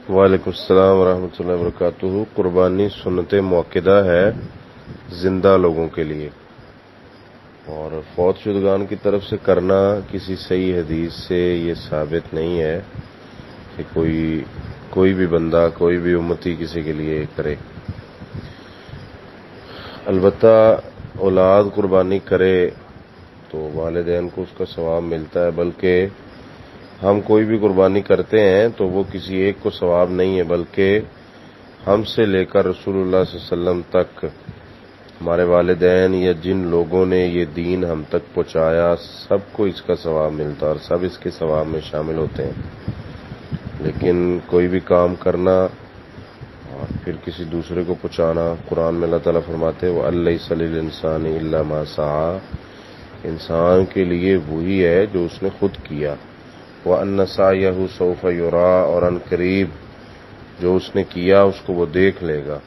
وعلیکم السلام ورحمۃ اللہ وبرکاتہ۔ قربانی سنت موقدہ ہے زندہ لوگوں کے لیے، اور فوت شدگان کی طرف سے کرنا کسی صحیح حدیث سے یہ ثابت نہیں ہے کہ کوئی بھی بندہ، کوئی بھی امتی کسی کے لیے کرے۔ البتہ اولاد قربانی کرے تو والدین کو اس کا ثواب ملتا ہے، بلکہ ہم کوئی بھی قربانی کرتے ہیں تو وہ کسی ایک کو ثواب نہیں ہے، بلکہ ہم سے لے کر رسول اللہ صلی اللہ علیہ وسلم تک ہمارے والدین یا جن لوگوں نے یہ دین ہم تک پہنچایا سب کو اس کا ثواب ملتا ہے، اور سب اس کے ثواب میں شامل ہوتے ہیں۔ لیکن کوئی بھی کام کرنا اور پھر کسی دوسرے کو پہنچانا، قرآن میں اللہ تعالیٰ فرماتے ہیں وَأَلَّيْسَ لِلْإِنسَانِ إِلَّا مَا سَعَىٰ، انسان کے لیے وہی ہے جو اس نے خود کیا۔ وَأَنَّ سَعْيَهُ سَوْفَ يُرَىٰ، اور ان قریب جو اس نے کیا اس کو وہ دیکھ لے گا۔